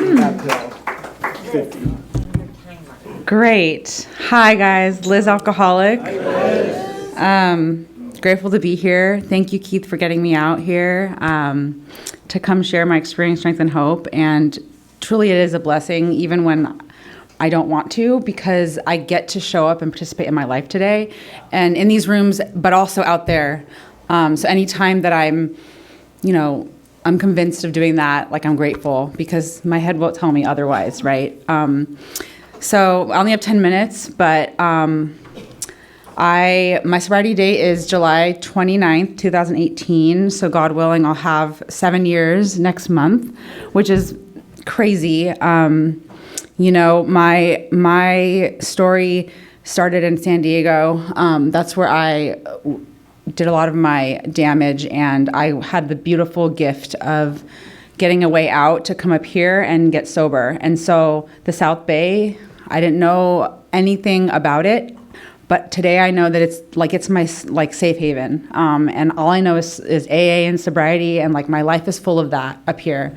Uphill. 50. Great. Hi, guys. Liz, alcoholic. Hi, Liz. Grateful to be here. Thank you, Keith, for getting me out here to come share my experience, strength, and hope. And truly, it is a blessing, even when I don't want to, because I get to show up and participate in my life today, and in these rooms, but also out there. So anytime that I'm convinced of doing that, like, I'm grateful, because my head won't tell me otherwise, right? So I only have 10 minutes, but my sobriety date is July 29th, 2018. So God willing, I'll have 7 years next month, which is crazy. My story started in San Diego. That's where I did a lot of my damage, and I had the beautiful gift of getting a way out to come up here and get sober. And so the South Bay, I didn't know anything about it, but today I know that it's my safe haven. And all I know is AA and sobriety, and like my life is full of that up here.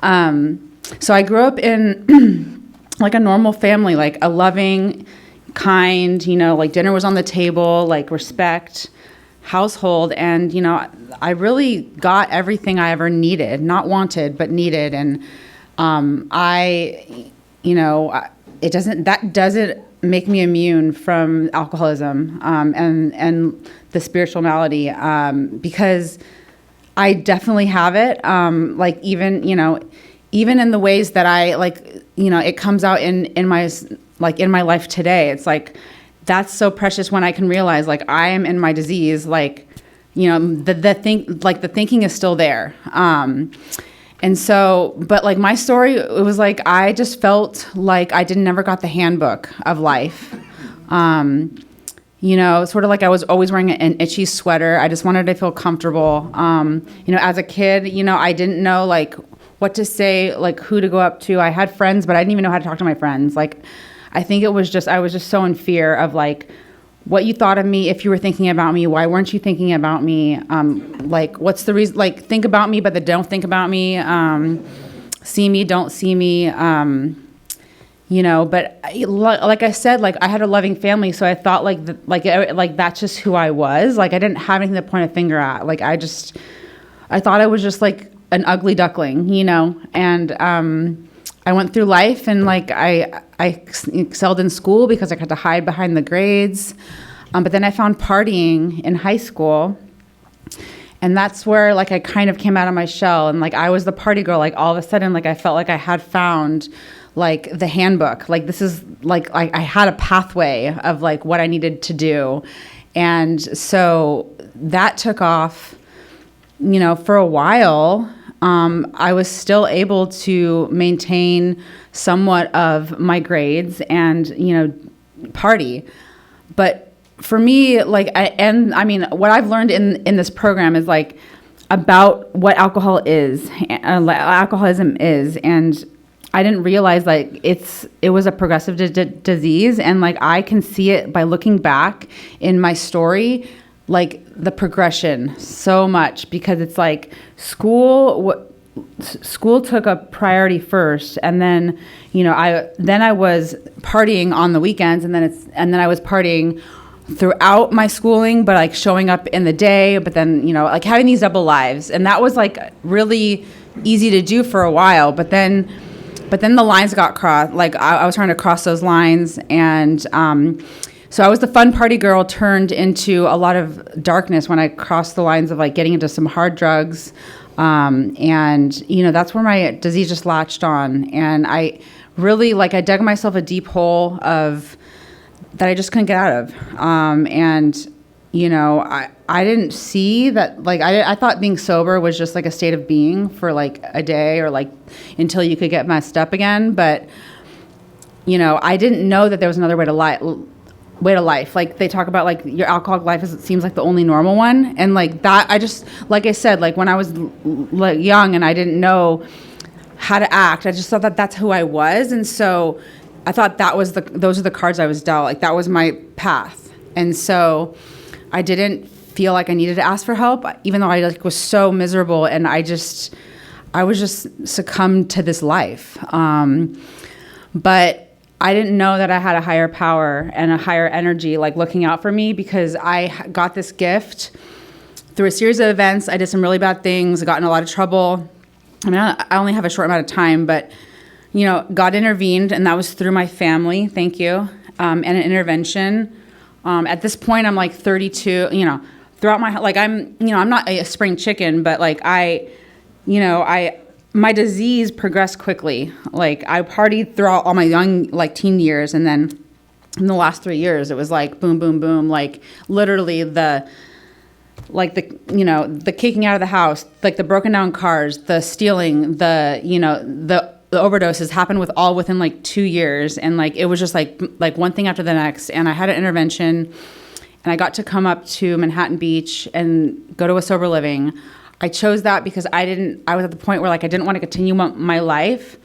So I grew up in like a normal family, like a loving, kind, like dinner was on the table, like respect, household. And, I really got everything I ever needed, not wanted, but needed. And that doesn't make me immune from alcoholism and the spiritual malady, because I definitely have it. Even in the ways that I it comes out in my life today. It's like, that's so precious when I can realize, like, I am in my disease, the thinking is still there. And so, but like my story, it was like, I just felt like I never got the handbook of life. Sort of like I was always wearing an itchy sweater. I just wanted to feel comfortable. As a kid, I didn't know like what to say, like who to go up to. I had friends, but I didn't even know how to talk to my friends. Like, I think I was just so in fear of like what you thought of me, if you were thinking about me, why weren't you thinking about me? Like, what's the reason? Like, think about me, but then don't think about me. See me, don't see me. But like I said, like I had a loving family, so I thought like that's just who I was. Like, I didn't have anything to point a finger at. Like, I thought I was just like an ugly duckling, and I went through life, and like I excelled in school because I got to hide behind the grades. But then I found partying in high school, and that's where like I kind of came out of my shell, and like I was the party girl. Like, all of a sudden, like I felt like I had found like the handbook. Like, this is like I had a pathway of like what I needed to do. And so that took off, for a while. I was still able to maintain somewhat of my grades and, party. But for me, like, what I've learned in this program is like about what alcoholism is. And I didn't realize like it was a progressive disease. And like, I can see it by looking back in my story, like the progression so much, because it's like school took a priority first, and then I was partying on the weekends, and then I was partying throughout my schooling, but like showing up in the day, but then like having these double lives. And that was like really easy to do for a while, but then the lines got crossed. Like I was trying to cross those lines, and so I was the fun party girl turned into a lot of darkness when I crossed the lines of like getting into some hard drugs. And that's where my disease just latched on. And I really, like, I dug myself a deep hole that I just couldn't get out of. I didn't see that, like, I thought being sober was just like a state of being for like a day, or like until you could get messed up again. But, I didn't know that there was another way to life. Like, they talk about like your alcoholic life seems like the only normal one. And like that, like I said, like when I was like young and I didn't know how to act, I just thought that that's who I was. And so I thought those are the cards I was dealt. Like, that was my path. And so I didn't feel like I needed to ask for help, even though I like was so miserable. And I I was just succumbed to this life. But I didn't know that I had a higher power and a higher energy like looking out for me, because I got this gift through a series of events. I did some really bad things. I got in a lot of trouble. I mean, I only have a short amount of time, but, you know, God intervened, and that was through my family. Thank you. And an intervention. At this point, I'm like 32, you know, throughout my, like, I'm not a spring chicken, but like my disease progressed quickly. Like, I partied throughout all my young, like, teen years, and then in the last 3 years, it was like boom, boom, boom, like literally the kicking out of the house, like the broken down cars, the stealing, the overdoses happened within like 2 years. And like, it was just like one thing after the next. And I had an intervention, and I got to come up to Manhattan Beach and go to a sober living. I chose that because I was at the point where like, I didn't want to continue my life,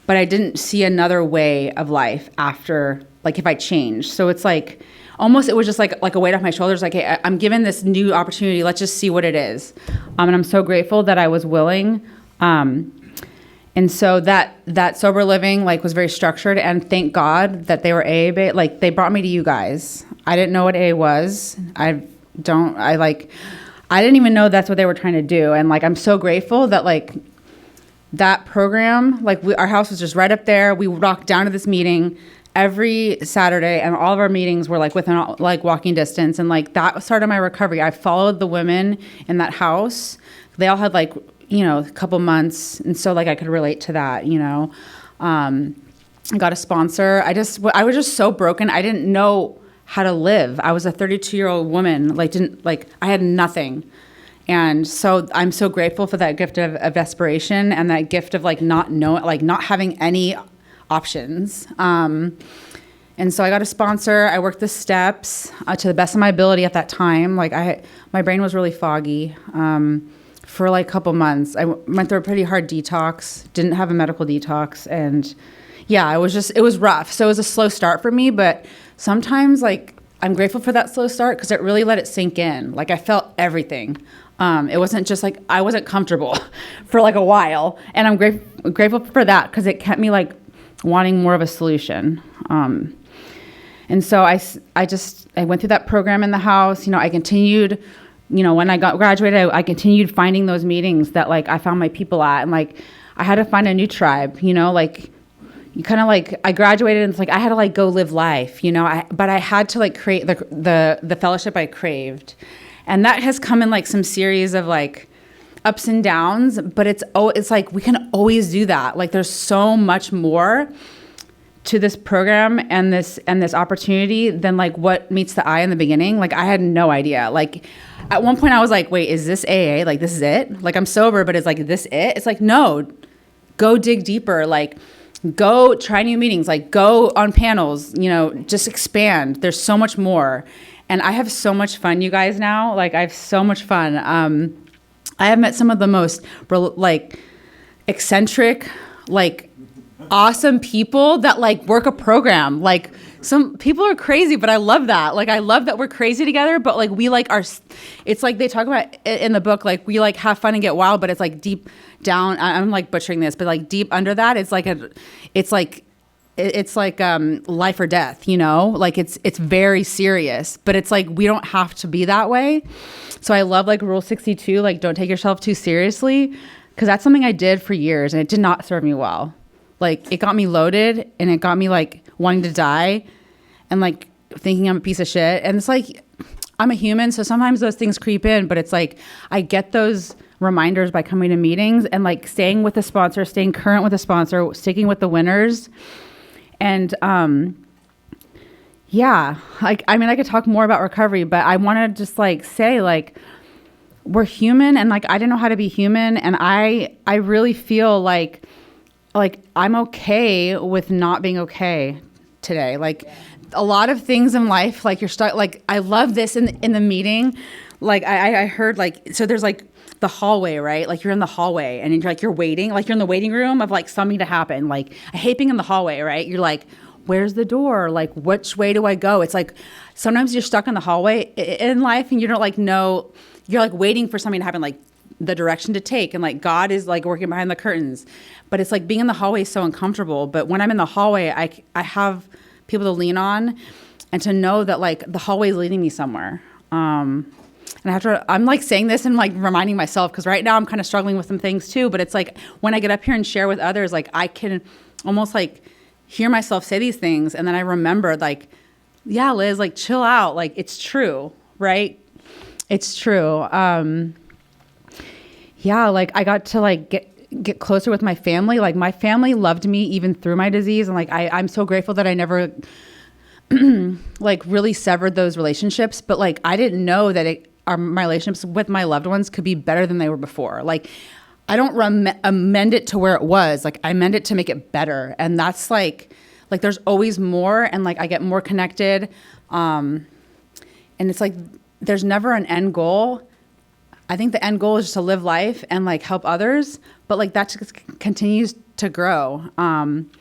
but I didn't see another way of life after, like, if I changed. So it's like, almost, it was just like a weight off my shoulders. Like, hey, I'm given this new opportunity. Let's just see what it is. And I'm so grateful that I was willing. And so that sober living, like, was very structured, and thank God that they were AA, like, they brought me to you guys. I didn't know what AA was. I didn't even know that's what they were trying to do. And like, I'm so grateful that like that program, like our house was just right up there. We walked down to this meeting every Saturday, and all of our meetings were like within like walking distance. And like, that started my recovery. I followed the women in that house. They all had like, you know, a couple months. And so like, I could relate to that, you know. I got a sponsor. I was just so broken. I didn't know how to live. I was a 32-year-old woman, I had nothing. And so I'm so grateful for that gift of desperation, and that gift of like not knowing, like not having any options. And so I got a sponsor. I worked the steps to the best of my ability at that time. Like, my brain was really foggy for like a couple months. I went through a pretty hard detox, didn't have a medical detox. And yeah, it was rough. So it was a slow start for me, but sometimes like I'm grateful for that slow start, because it really let it sink in. Like, I felt everything. It wasn't just like, I wasn't comfortable for like a while. And I'm grateful for that, because it kept me like wanting more of a solution. And so I went through that program in the house. You know, I continued, you know, when I graduated, I continued finding those meetings that like I found my people at. And like, I had to find a new tribe, you know, like, you kind of like, I graduated, and it's like I had to like go live life, you know. But I had to like create the fellowship I craved, and that has come in like some series of like ups and downs. But it's like we can always do that. Like, there's so much more to this program and this opportunity than like what meets the eye in the beginning. Like, I had no idea. Like, at one point I was like, wait, is this AA? Like, this is it? Like, I'm sober, but it's like, this it? It's like, no, go dig deeper. Like, go try new meetings, like go on panels, you know, just expand. There's so much more. And I have so much fun, you guys, now. Like, I have so much fun. I have met some of the most like eccentric, like awesome people that like work a program. Like, some people are crazy, but I love that. Like, I love that we're crazy together, but like we like it's like they talk about in the book, like we like have fun and get wild, but it's like deep down, I'm like butchering this, but like deep under that, it's like life or death, you know, like it's very serious, but it's like, we don't have to be that way. So I love like Rule 62, like don't take yourself too seriously, because that's something I did for years, and it did not serve me well. Like, it got me loaded, and it got me like wanting to die and like thinking I'm a piece of shit. And it's like, I'm a human, so sometimes those things creep in, but it's like, I get those reminders by coming to meetings and like staying with the sponsor, staying current with the sponsor, sticking with the winners. And yeah, like, I mean, I could talk more about recovery, but I want to just like say, like, we're human, and like, I didn't know how to be human. And I really feel like I'm okay with not being okay today. Like, a lot of things in life, like you're stuck, like, I love this in the meeting. Like, I heard like, so there's like the hallway, right? Like, you're in the hallway, and you're like, you're waiting, like you're in the waiting room of like something to happen. Like, I hate being in the hallway, right? You're like, where's the door? Like, which way do I go? It's like, sometimes you're stuck in the hallway in life, and you don't like know, you're like waiting for something to happen. Like, the direction to take, and like God is like working behind the curtains. But it's like being in the hallway is so uncomfortable. But when I'm in the hallway, I have people to lean on, and to know that like the hallway is leading me somewhere. And I'm like saying this and like reminding myself, because right now I'm kind of struggling with some things too. But it's like when I get up here and share with others, like I can almost like hear myself say these things, and then I remember like, yeah, Liz, like chill out, like it's true, right? It's true. Yeah, like I got to like get closer with my family. Like my family loved me even through my disease, and like I'm so grateful that I never like really severed those relationships. But like I didn't know that my relationships with my loved ones could be better than they were before. Like I don't amend it to where it was. Like I amend it to make it better, and that's like there's always more, and like I get more connected, and it's like there's never an end goal. I think the end goal is just to live life and like help others, but like that just continues to grow. I'm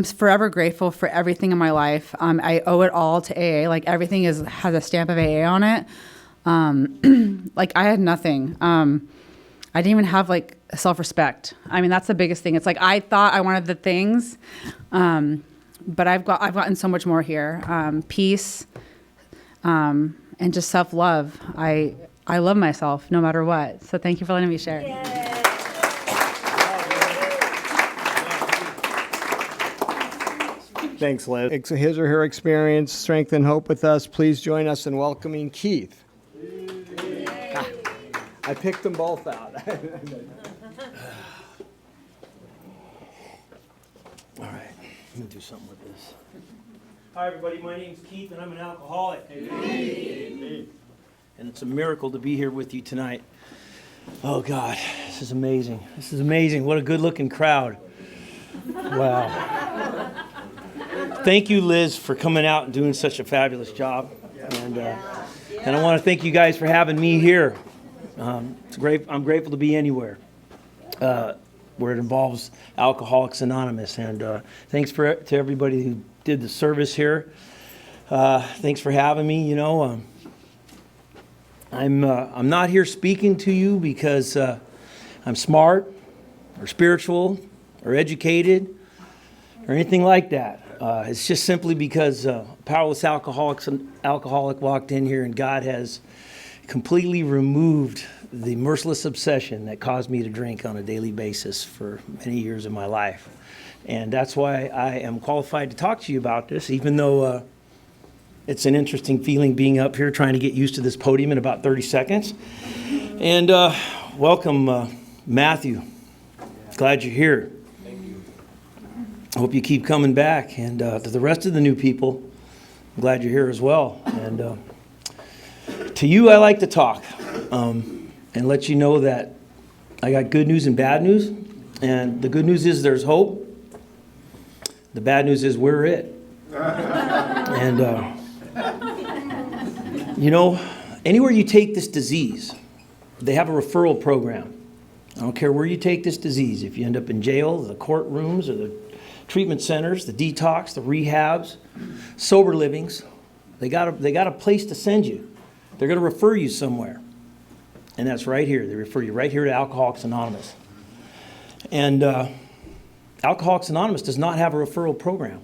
forever grateful for everything in my life. I owe it all to AA. Like everything has a stamp of AA on it. Like I had nothing. I didn't even have like self-respect. I mean, that's the biggest thing. It's like I thought I wanted the things, but I've gotten so much more here. Peace, and just self-love. I love myself no matter what. So thank you for letting me share. Thanks, Liz. His or her experience, strength, and hope with us. Please join us in welcoming Keith. I picked them both out. All right, I'm going to do something with this. Hi, everybody. My name's Keith, and I'm an alcoholic. And it's a miracle to be here with you tonight. Oh, God, this is amazing. This is amazing. What a good-looking crowd. Wow. Thank you, Liz, for coming out and doing such a fabulous job. And I want to thank you guys for having me here. It's great. I'm grateful to be anywhere where it involves Alcoholics Anonymous. And thanks to everybody who did the service here. Thanks for having me. You know, I'm not here speaking to you because I'm smart or spiritual or educated or anything like that. It's just simply because a powerless alcoholic walked in here, and God has completely removed the merciless obsession that caused me to drink on a daily basis for many years of my life. And that's why I am qualified to talk to you about this, even though it's an interesting feeling being up here trying to get used to this podium in about 30 seconds. And welcome, Matthew. Glad you're here. I hope you keep coming back. And to the rest of the new people, I'm glad you're here as well. And to you, I like to talk and let you know that I got good news and bad news. And the good news is there's hope. The bad news is we're it. And, you know, anywhere you take this disease, they have a referral program. I don't care where you take this disease. If you end up in jail, the courtrooms, or the treatment centers, the detox, the rehabs, sober livings, they got a place to send you. They're going to refer you somewhere. And that's right here. They refer you right here to Alcoholics Anonymous. And Alcoholics Anonymous does not have a referral program.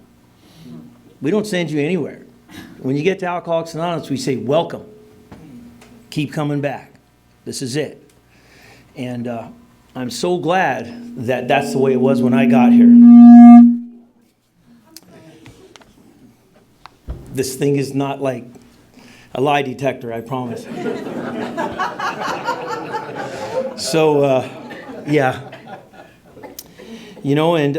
We don't send you anywhere. When you get to Alcoholics Anonymous, we say, welcome. Keep coming back. This is it. And I'm so glad that that's the way it was when I got here. This thing is not like a lie detector, I promise. So, yeah. You know, and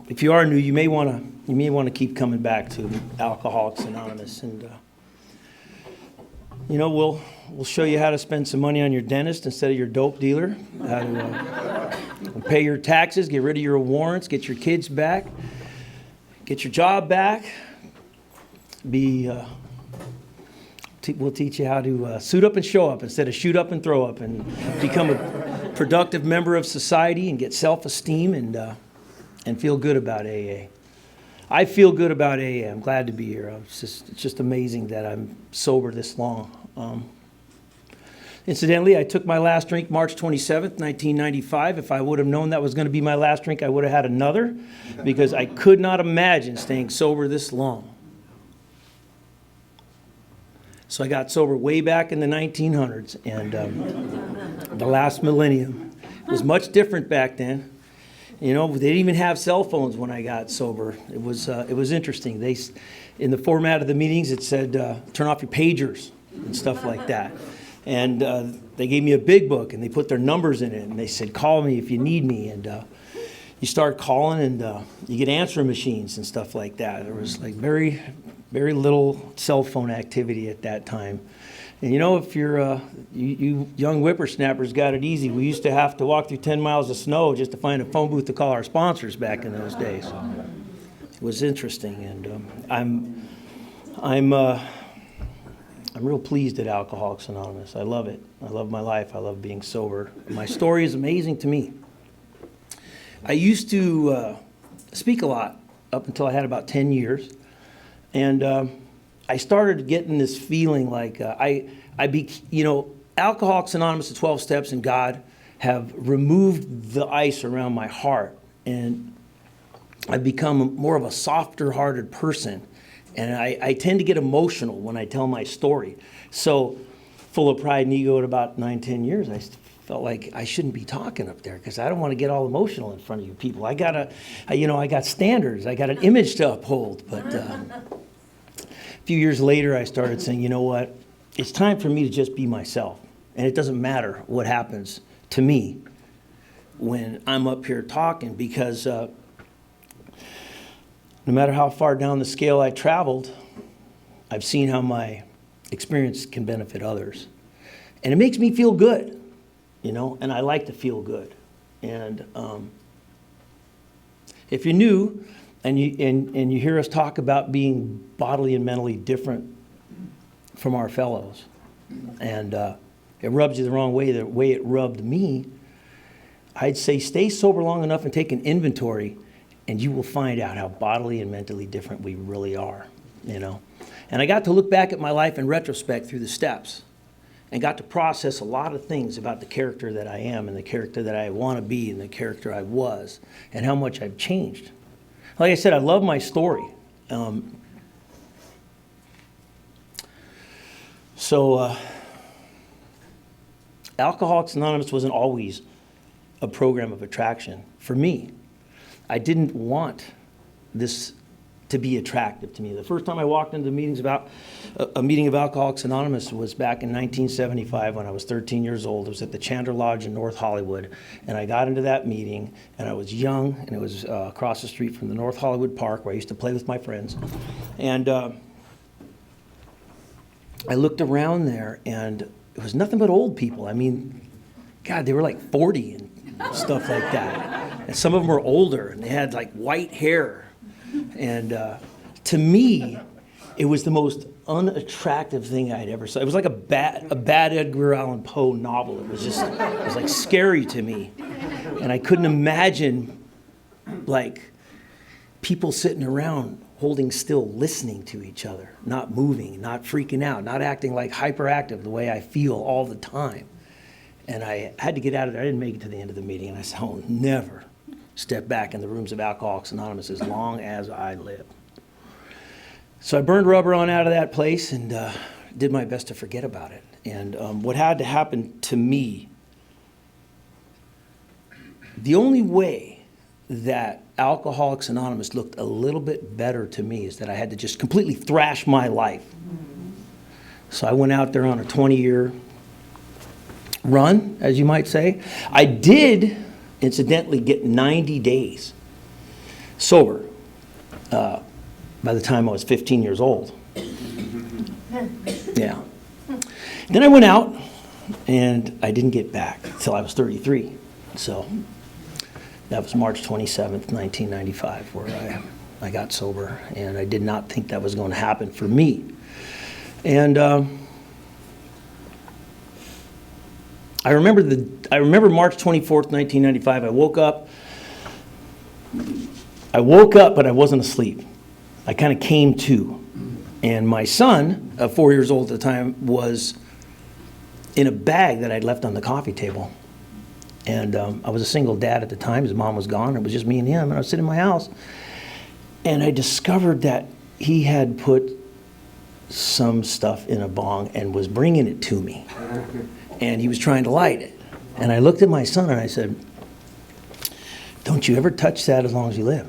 if you are new, you may want to keep coming back to Alcoholics Anonymous, and you know, we'll show you how to spend some money on your dentist instead of your dope dealer. How to pay your taxes, get rid of your warrants, get your kids back, get your job back. We'll teach you how to suit up and show up instead of shoot up and throw up, and become a productive member of society and get self-esteem and feel good about AA. I feel good about AA. I'm glad to be here. It's just amazing that I'm sober this long. Incidentally, I took my last drink March 27th, 1995. If I would have known that was going to be my last drink, I would have had another, because I could not imagine staying sober this long. So I got sober way back in the 1900s, and the last millennium. It was much different back then. You know, they didn't even have cell phones when I got sober. It was interesting. In the format of the meetings, it said, turn off your pagers and stuff like that. And they gave me a big book, and they put their numbers in it, and they said, call me if you need me. And you start calling, and you get answering machines and stuff like that. There was like very, very little cell phone activity at that time. And you know, if you're you young whippersnappers got it easy. We used to have to walk through 10 miles of snow just to find a phone booth to call our sponsors back in those days. It was interesting, and I'm real pleased at Alcoholics Anonymous. I love it. I love my life. I love being sober. My story is amazing to me. I used to speak a lot up until I had about 10 years, and I started getting this feeling like Alcoholics Anonymous, the 12 Steps, and God have removed the ice around my heart, and I've become more of a softer-hearted person, and I tend to get emotional when I tell my story. So, full of pride and ego at about 9-10 years, I felt like I shouldn't be talking up there because I don't want to get all emotional in front of you people. I got standards. I got an image to uphold, but. A few years later, I started saying, you know what? It's time for me to just be myself. And it doesn't matter what happens to me when I'm up here talking, because no matter how far down the scale I traveled, I've seen how my experience can benefit others. And it makes me feel good, you know, and I like to feel good. And if you're new, and you hear us talk about being bodily and mentally different from our fellows, and it rubs you the wrong way, the way it rubbed me, I'd say stay sober long enough and take an inventory, and you will find out how bodily and mentally different we really are, you know. And I got to look back at my life in retrospect through the steps, and got to process a lot of things about the character that I am, and the character that I want to be, and the character I was, and how much I've changed. Like I said, I love my story. Alcoholics Anonymous wasn't always a program of attraction for me. I didn't want this to be attractive to me. The first time I walked into the meetings about a meeting of Alcoholics Anonymous was back in 1975 when I was 13 years old. It was at the Chandler Lodge in North Hollywood, and I got into that meeting, and I was young, and it was across the street from the North Hollywood Park where I used to play with my friends. And I looked around there, and it was nothing but old people. I mean, God, they were like 40 and stuff like that. And some of them were older, and they had like white hair. And to me, it was the most unattractive thing I'd ever saw. It was like a bad Edgar Allan Poe novel. It was like scary to me. And I couldn't imagine like people sitting around holding still, listening to each other, not moving, not freaking out, not acting like hyperactive the way I feel all the time. And I had to get out of there. I didn't make it to the end of the meeting, and I said, I'll never step back in the rooms of Alcoholics Anonymous as long as I live. So I burned rubber on out of that place and did my best to forget about it. And what had to happen to me, the only way that Alcoholics Anonymous looked a little bit better to me is that I had to just completely thrash my life. So I went out there on a 20-year run, as you might say. I did, incidentally, get 90 days sober by the time I was 15 years old. Yeah. Then I went out, and I didn't get back until I was 33. So that was March 27th, 1995, where I got sober, and I did not think that was going to happen for me. And I remember March 24th, 1995. I woke up, but I wasn't asleep. I kind of came to. And my son, 4 years old at the time, was in a bag that I'd left on the coffee table. And I was a single dad at the time. His mom was gone. It was just me and him. And I was sitting in my house. And I discovered that he had put some stuff in a bong and was bringing it to me. And he was trying to light it. And I looked at my son and I said, "Don't you ever touch that as long as you live,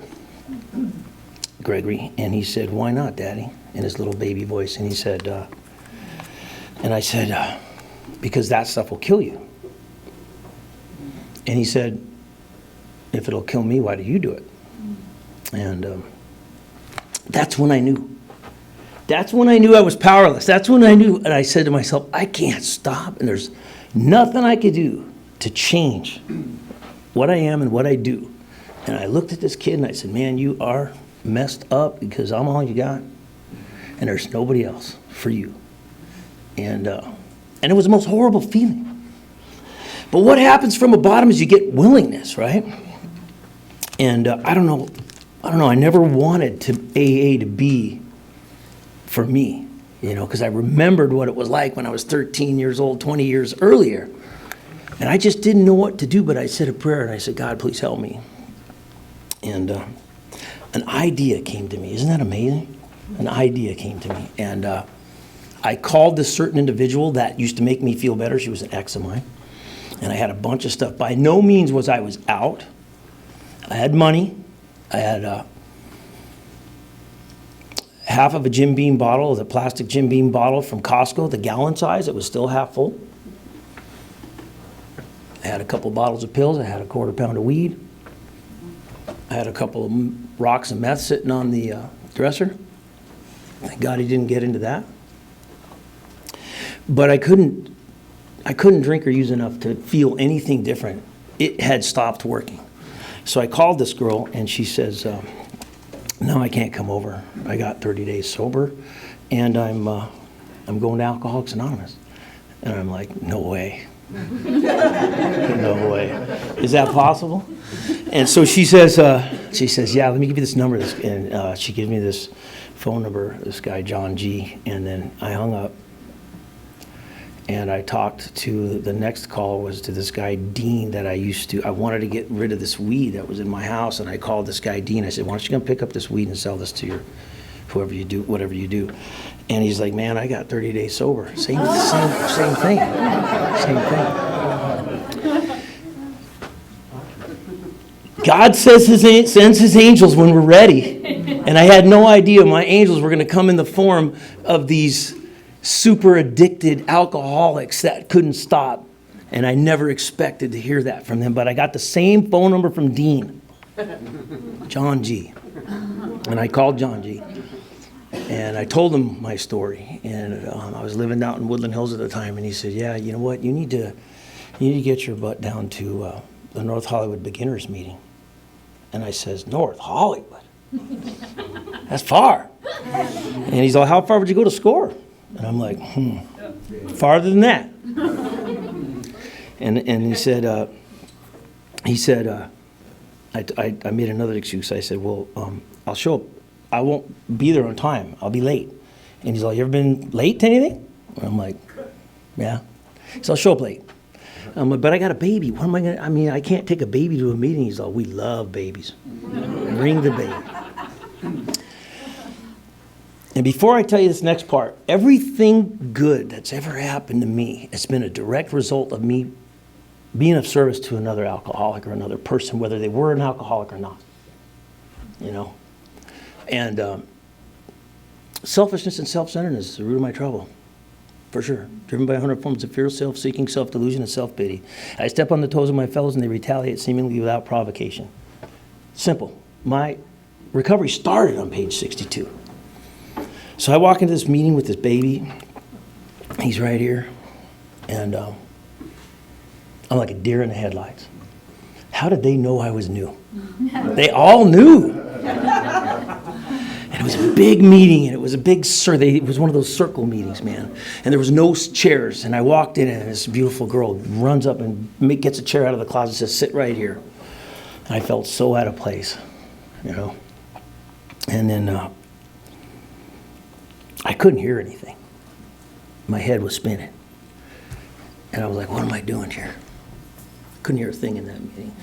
Gregory." And he said, "Why not, Daddy?" In his little baby voice. And he said, and I said, "Because that stuff will kill you." And he said, "If it'll kill me, why do you do it?" And that's when I knew. That's when I knew I was powerless. That's when I knew, and I said to myself, I can't stop, and there's nothing I could do to change what I am and what I do. And I looked at this kid and I said, "Man, you are messed up because I'm all you got, and there's nobody else for you." And it was the most horrible feeling. But what happens from the bottom is you get willingness, right? And I don't know. I never wanted AA to be for me, because I remembered what it was like when I was 13 years old, 20 years earlier. And I just didn't know what to do, but I said a prayer and I said, "God, please help me." And an idea came to me. Isn't that amazing? An idea came to me. And I called this certain individual that used to make me feel better. She was an ex of mine. And I had a bunch of stuff. By no means was I out. I had money. I had half of a Jim Beam bottle, the plastic Jim Beam bottle from Costco, the gallon size. It was still half full. I had a couple bottles of pills. I had a quarter pound of weed. I had a couple of rocks of meth sitting on the dresser. Thank God he didn't get into that. But I couldn't drink or use enough to feel anything different. It had stopped working. So I called this girl and she says, "No, I can't come over. I got 30 days sober and I'm going to Alcoholics Anonymous." And I'm like, "No way." No way. Is that possible? And so she says, "Yeah, let me give you this number." And she gives me this phone number, this guy, John G. And then I hung up. And I talked to, the next call was to this guy, Dean, that I wanted to get rid of this weed that was in my house. And I called this guy, Dean. I said, "Why don't you come pick up this weed and sell this to your, whoever you do, whatever you do." And he's like, "Man, I got 30 days sober." Same thing. Same thing. God sends his angels when we're ready. And I had no idea my angels were going to come in the form of these super addicted alcoholics that couldn't stop. And I never expected to hear that from them. But I got the same phone number from Dean, John G. And I called John G. And I told him my story. And I was living out in Woodland Hills at the time. And he said, "Yeah, you know what? You need to get your butt down to the North Hollywood Beginners meeting." And I says, "North Hollywood? That's far." And he's like, "How far would you go to score?" And I'm like, farther than that. And he said, I made another excuse. I said, "Well, I'll show up. I won't be there on time. I'll be late." And he's like, "You ever been late to anything?" And I'm like, "Yeah." So I'll show up late. I'm like, "But I got a baby. What am I going to, I can't take a baby to a meeting." He's like, "We love babies. Bring the baby." And before I tell you this next part, everything good that's ever happened to me, it's been a direct result of me being of service to another alcoholic or another person, whether they were an alcoholic or not. And selfishness and self-centeredness is the root of my trouble, for sure. Driven by 100 forms of fear, self-seeking, self-delusion, and self-pity. I step on the toes of my fellows and they retaliate seemingly without provocation. Simple. My recovery started on page 62. So I walk into this meeting with this baby. He's right here. And I'm like a deer in the headlights. How did they know I was new? They all knew. And it was a big meeting, and it was a big it was one of those circle meetings, man. And there was no chairs. And I walked in, and this beautiful girl runs up and gets a chair out of the closet and says, "Sit right here." And I felt so out of place, And then I couldn't hear anything. My head was spinning. And I was like, what am I doing here? Couldn't hear a thing in that meeting.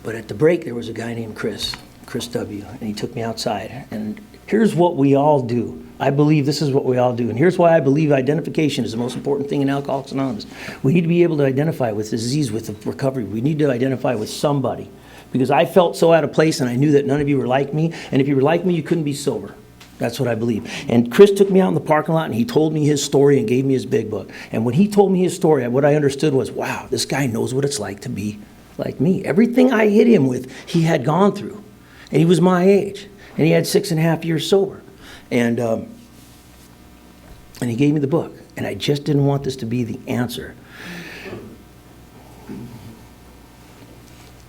But at the break, there was a guy named Chris W., and he took me outside. And here's what we all do. I believe this is what we all do. And here's why I believe identification is the most important thing in Alcoholics Anonymous. We need to be able to identify with the disease, with the recovery. We need to identify with somebody. Because I felt so out of place, and I knew that none of you were like me. And if you were like me, you couldn't be sober. That's what I believe. And Chris took me out in the parking lot, and he told me his story and gave me his big book. And when he told me his story, what I understood was, wow, this guy knows what it's like to be like me. Everything I hit him with, he had gone through. And he was my age. And he had 6.5 years sober. And he gave me the book. And I just didn't want this to be the answer.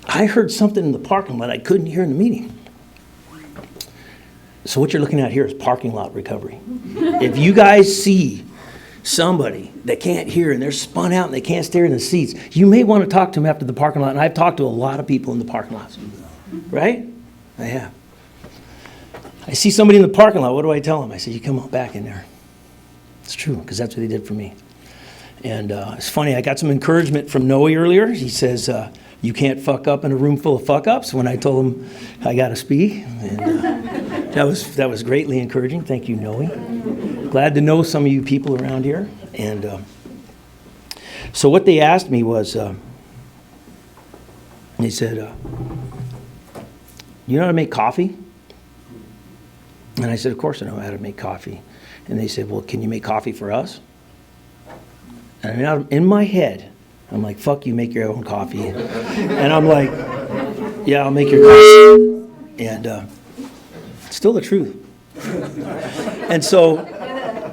I heard something in the parking lot I couldn't hear in the meeting. So what you're looking at here is parking lot recovery. If you guys see somebody that can't hear and they're spun out and they can't stay in the seats, you may want to talk to them after the parking lot. And I've talked to a lot of people in the parking lots, right? I have. I see somebody in the parking lot. What do I tell them? I say, you come on back in there. It's true, because that's what they did for me. And it's funny, I got some encouragement from Noe earlier. He says, you can't fuck up in a room full of fuck-ups, when I told him I got to speak. And that was greatly encouraging. Thank you, Noe. Glad to know some of you people around here. And so what they asked me was, they said, you know how to make coffee? And I said, of course I know how to make coffee. And they said, well, can you make coffee for us? And in my head, I'm like, fuck you, make your own coffee. And I'm like, yeah, I'll make your coffee. And it's still the truth. And so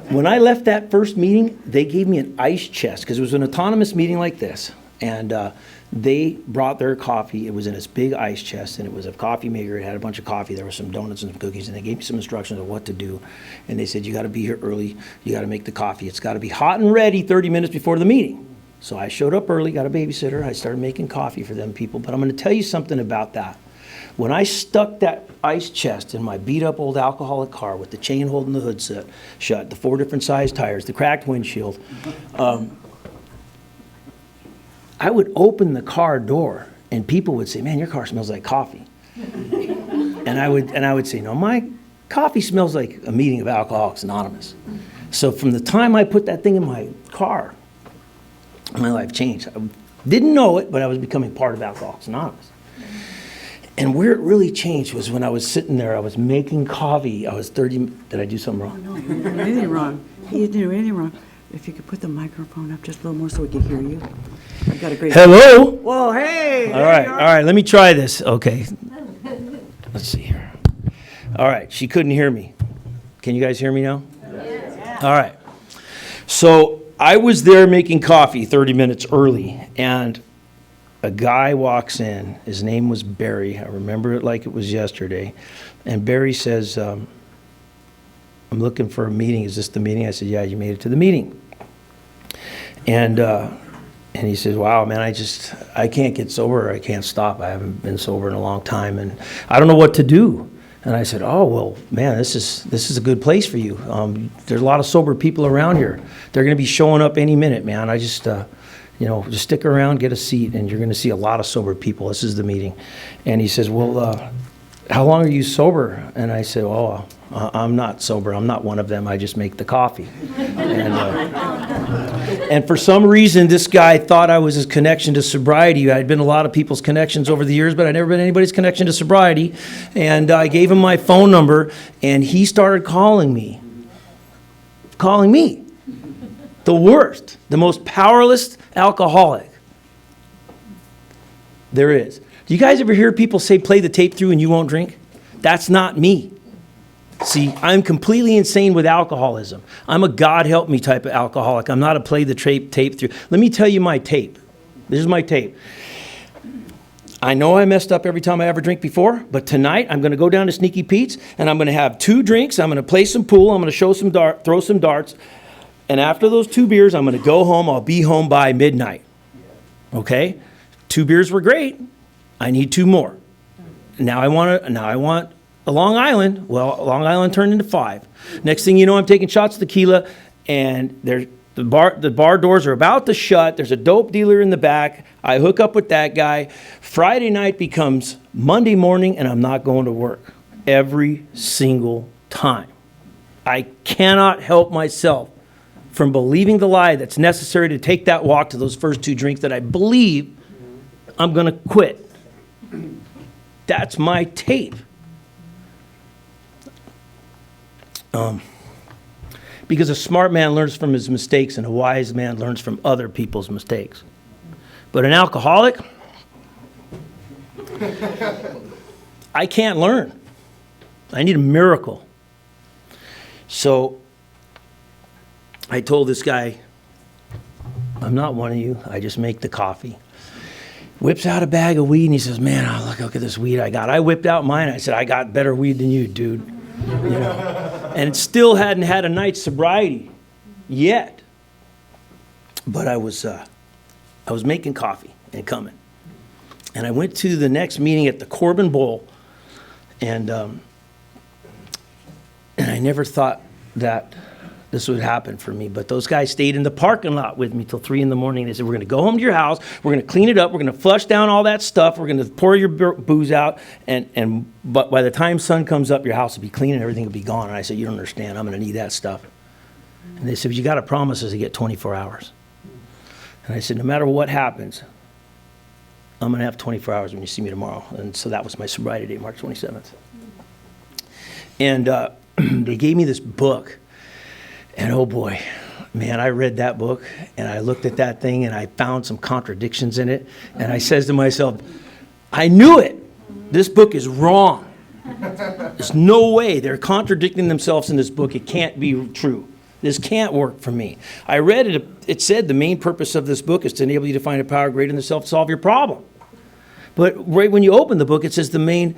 when I left that first meeting, they gave me an ice chest, because it was an autonomous meeting like this. And they brought their coffee. It was in this big ice chest, and it was a coffee maker. It had a bunch of coffee. There were some donuts and some cookies, and they gave me some instructions of what to do. And they said, you got to be here early. You got to make the coffee. It's got to be hot and ready 30 minutes before the meeting. So I showed up early, got a babysitter. I started making coffee for them people. But I'm going to tell you something about that. When I stuck that ice chest in my beat-up old alcoholic car with the chain holding the hood shut, the 4 different size tires, the cracked windshield, I would open the car door, and people would say, man, your car smells like coffee. And I would say, no, my coffee smells like a meeting of Alcoholics Anonymous. So from the time I put that thing in my car, my life changed. I didn't know it, but I was becoming part of Alcoholics Anonymous. And where it really changed was when I was sitting there, I was making coffee. I was 30, did I do something wrong? No, you didn't do anything wrong. You didn't do anything wrong. If you could put the microphone up just a little more so we can hear you. I got a great. Hello? Whoa, hey! All right, let me try this. Okay. Let's see here. All right, she couldn't hear me. Can you guys hear me now? Yes. All right. So I was there making coffee 30 minutes early, and a guy walks in. His name was Barry. I remember it like it was yesterday. And Barry says, I'm looking for a meeting. Is this the meeting? I said, yeah, you made it to the meeting. And he says, wow, man, I can't get sober. I can't stop. I haven't been sober in a long time, and I don't know what to do. And I said, oh, well, man, this is a good place for you. There's a lot of sober people around here. They're going to be showing up any minute, man. I just, just stick around, get a seat, and you're going to see a lot of sober people. This is the meeting. And he says, well, how long are you sober? And I said, oh, I'm not sober. I'm not one of them. I just make the coffee. And for some reason, this guy thought I was his connection to sobriety. I'd been a lot of people's connections over the years, but I'd never been anybody's connection to sobriety. And I gave him my phone number, and he started calling me. The worst, the most powerless alcoholic there is. Do you guys ever hear people say, play the tape through and you won't drink? That's not me. See, I'm completely insane with alcoholism. I'm a God help me type of alcoholic. I'm not a play the tape through. Let me tell you my tape. This is my tape. I know I messed up every time I ever drink before, but tonight I'm going to go down to Sneaky Pete's and I'm going to have 2 drinks. I'm going to play some pool. I'm going to throw some darts. And after those 2 beers, I'm going to go home. I'll be home by midnight. Okay? 2 beers were great. I need 2 more. Now I want a Long Island. Well, Long Island turned into 5. Next thing you know, I'm taking shots of tequila, and The bar doors are about to shut. There's a dope dealer in the back. I hook up with that guy. Friday night becomes Monday morning, and I'm not going to work every single time. I cannot help myself from believing the lie that's necessary to take that walk to those first 2 drinks that I believe I'm going to quit. That's my tape. Because a smart man learns from his mistakes and a wise man learns from other people's mistakes. But an alcoholic, I can't learn. I need a miracle. So I told this guy, I'm not one of you. I just make the coffee. Whips out a bag of weed and he says, man, look at this weed I got. I whipped out mine. I said, I got better weed than you, dude. You know, and still hadn't had a night's sobriety yet. But I was making coffee and coming. And I went to the next meeting at the Corbin Bowl, and I never thought that this would happen for me. But those guys stayed in the parking lot with me till 3 a.m. They said, we're going to go home to your house. We're going to clean it up. We're going to flush down all that stuff. We're going to pour your booze out. But by the time sun comes up, your house will be clean and everything will be gone. And I said, you don't understand. I'm going to need that stuff. And they said, you got to promise us to get 24 hours. And I said, no matter what happens, I'm going to have 24 hours when you see me tomorrow. And so that was my sobriety date, March 27th. And they gave me this book. And oh boy, man, I read that book and I looked at that thing and I found some contradictions in it. And I says to myself, I knew it. This book is wrong. There's no way they're contradicting themselves in this book. It can't be true. This can't work for me. I read it. It said the main purpose of this book is to enable you to find a power greater than yourself to solve your problem. But right when you open the book, it says the main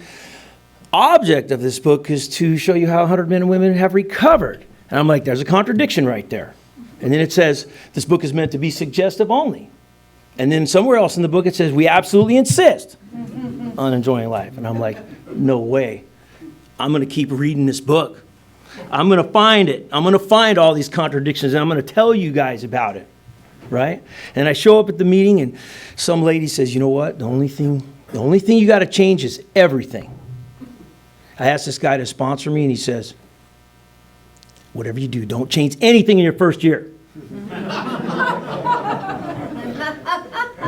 object of this book is to show you how 100 men and women have recovered. And I'm like, there's a contradiction right there. And then it says, this book is meant to be suggestive only. And then somewhere else in the book, it says, we absolutely insist on enjoying life. And I'm like, no way. I'm going to keep reading this book. I'm going to find it. I'm going to find all these contradictions, and I'm going to tell you guys about it, right? And I show up at the meeting, and some lady says, you know what? The only thing you got to change is everything. I asked this guy to sponsor me, and he says, whatever you do, don't change anything in your first year.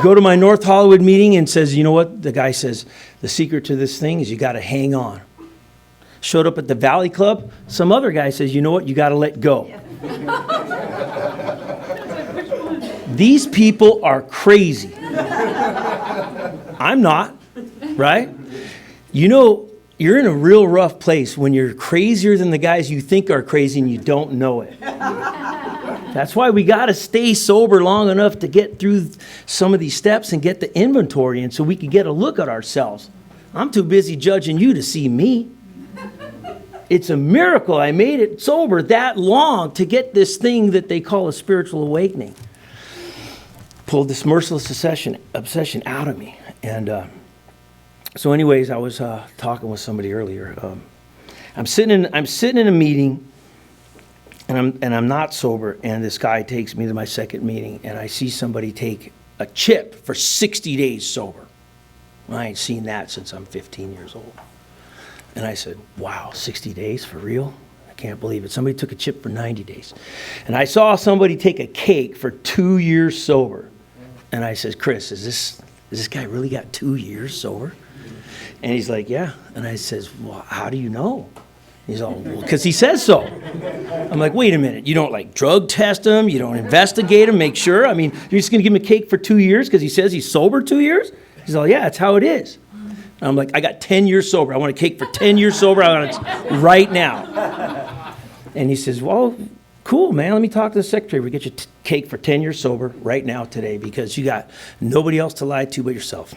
Go to my North Hollywood meeting and says, you know what? The guy says, the secret to this thing is you got to hang on. Showed up at the Valley Club. Some other guy says, you know what? You got to let go. These people are crazy. I'm not, right? You know, you're in a real rough place when you're crazier than the guys you think are crazy and you don't know it. That's why we got to stay sober long enough to get through some of these steps and get the inventory and so we can get a look at ourselves. I'm too busy judging you to see me. It's a miracle I made it sober that long to get this thing that they call a spiritual awakening. Pulled this merciless obsession out of me. And so anyways, I was talking with somebody earlier. I'm sitting in a meeting, and I'm not sober, and this guy takes me to my second meeting, and I see somebody take a chip for 60 days sober. I ain't seen that since I'm 15 years old. And I said, wow, 60 days for real? I can't believe it. Somebody took a chip for 90 days. And I saw somebody take a cake for 2 years sober. And I said, Chris, is this guy really got 2 years sober? And he's like, yeah. And I says, well, how do you know? He's all, well, because he says so. I'm like, wait a minute. You don't like drug test him? You don't investigate him, make sure? I mean, you're just going to give him a cake for 2 years because he says he's sober 2 years? He's all, yeah, that's how it is. And I'm like, I got 10 years sober. I want a cake for 10 years sober. I want it right now. And he says, well, cool, man. Let me talk to the secretary. We get you cake for 10 years sober right now today because you got nobody else to lie to but yourself.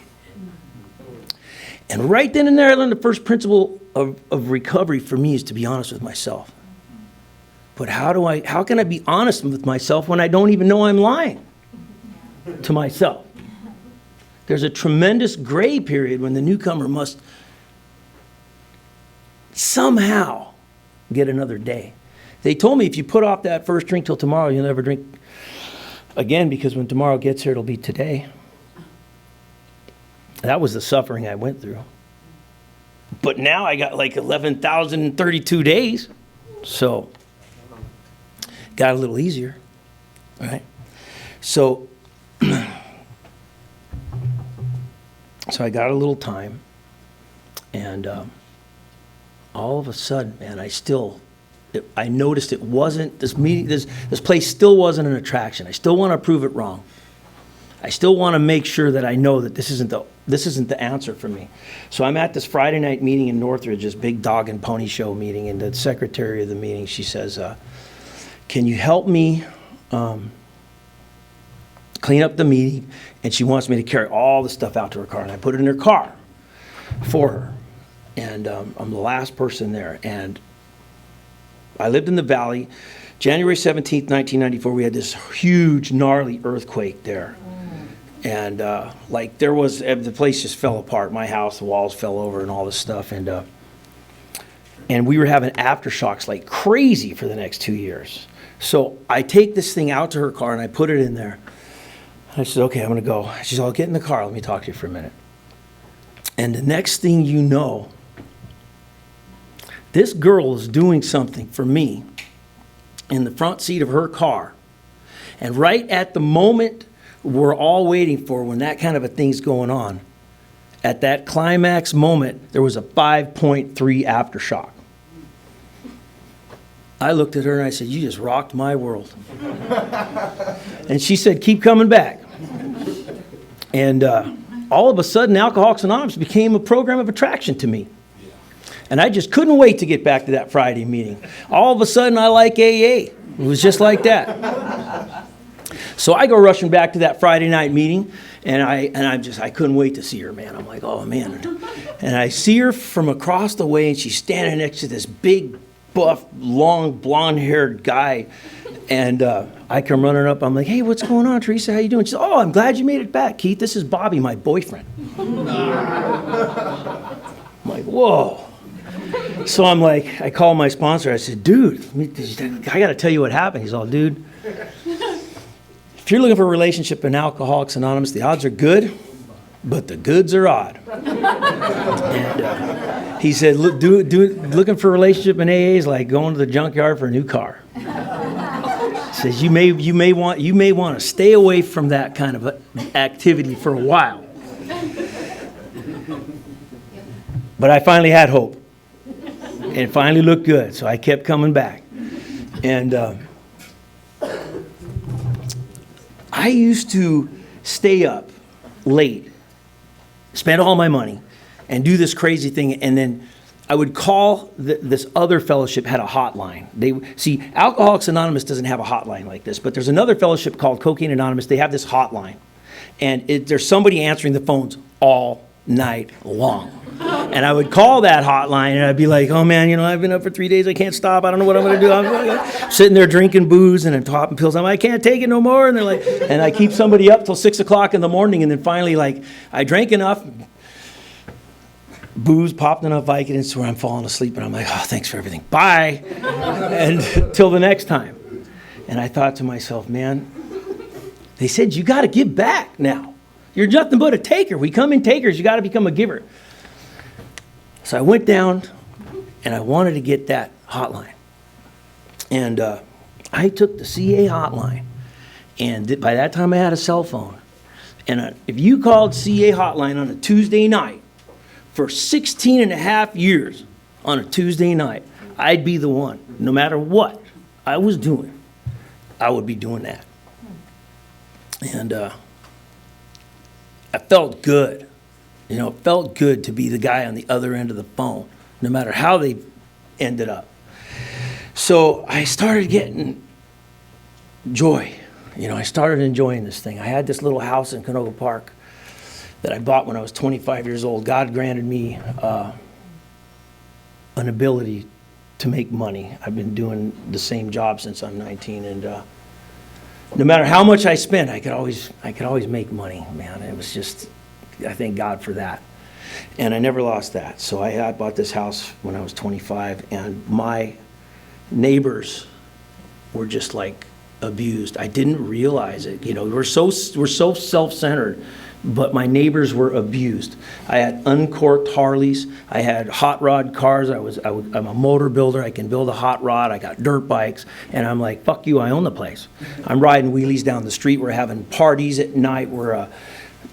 And right then and there, I learned the first principle of recovery for me is to be honest with myself. But how can I be honest with myself when I don't even know I'm lying to myself? There's a tremendous gray period when the newcomer must somehow get another day. They told me if you put off that first drink till tomorrow, you'll never drink again, because when tomorrow gets here, it'll be today. That was the suffering I went through. But now I got like 11,032 days. So, got a little easier, right? So I got a little time, and all of a sudden, man, I noticed it wasn't, this place still wasn't an attraction. I still want to prove it wrong. I still want to make sure that I know that this isn't the answer for me. So I'm at this Friday night meeting in Northridge, this big dog and pony show meeting, and the secretary of the meeting, she says, can you help me clean up the meeting? And she wants me to carry all the stuff out to her car, and I put it in her car for her. And I'm the last person there. And I lived in the valley. January 17th, 1994, we had this huge, gnarly earthquake there. And the place just fell apart. My house, the walls fell over and all this stuff. And we were having aftershocks like crazy for the next 2 years. So I take this thing out to her car and I put it in there. I said, okay, I'm going to go. She said, I'll get in the car. Let me talk to you for a minute. And the next thing you know, this girl is doing something for me in the front seat of her car. And right at the moment we're all waiting for, when that kind of a thing's going on, at that climax moment, there was a 5.3 aftershock. I looked at her and I said, you just rocked my world. And she said, keep coming back. And all of a sudden, Alcoholics Anonymous became a program of attraction to me. And I just couldn't wait to get back to that Friday meeting. All of a sudden, I like AA. It was just like that. So I go rushing back to that Friday night meeting, and I couldn't wait to see her, man. I'm like, oh, man. And I see her from across the way, and she's standing next to this big, buff, long, blonde-haired guy. And I come running up. I'm like, hey, what's going on, Teresa? How you doing? She said, oh, I'm glad you made it back, Keith. This is Bobby, my boyfriend. I'm like, whoa. So I'm like, I call my sponsor. I said, dude, I got to tell you what happened. He's all, dude, if you're looking for a relationship in Alcoholics Anonymous, the odds are good, but the goods are odd. And he said, look, looking for a relationship in AA is like going to the junkyard for a new car. He says you may want to stay away from that kind of activity for a while. But I finally had hope. And it finally looked good, so I kept coming back. And I used to stay up late, spend all my money, and do this crazy thing, and then I would call this other fellowship had a hotline. See, Alcoholics Anonymous doesn't have a hotline like this, but there's another fellowship called Cocaine Anonymous. They have this hotline, and there's somebody answering the phones all night long. And I would call that hotline, and I'd be like, oh, man, I've been up for 3 days. I can't stop. I don't know what I'm going to do. I'm sitting there drinking booze and I'm popping pills. I can't take it no more. And they're like, and I keep somebody up till 6 o'clock in the morning. And then finally, I drank enough booze, popped enough Vicodins to where I'm falling asleep. And I'm like, oh, thanks for everything. Bye. And till the next time. And I thought to myself, man, they said, you got to give back now. You're nothing but a taker. We come in takers. You got to become a giver. So I went down, and I wanted to get that hotline. And I took the CA hotline, and by that time I had a cell phone. And if you called CA hotline on a Tuesday night for 16 and a half years on a Tuesday night, I'd be the one. No matter what I was doing, I would be doing that. And I felt good. It felt good to be the guy on the other end of the phone, no matter how they ended up. So I started getting joy. I started enjoying this thing. I had this little house in Canoga Park that I bought when I was 25 years old. God granted me an ability to make money. I've been doing the same job since I'm 19, and no matter how much I spent, I could always make money, man. It was just, I thank God for that. And I never lost that. So I bought this house when I was 25, and my neighbors were just like abused. I didn't realize it. We're so self-centered, but my neighbors were abused. I had uncorked Harleys. I had hot rod cars. I'm a motor builder. I can build a hot rod. I got dirt bikes. And I'm like, fuck you, I own the place. I'm riding wheelies down the street. We're having parties at night. We're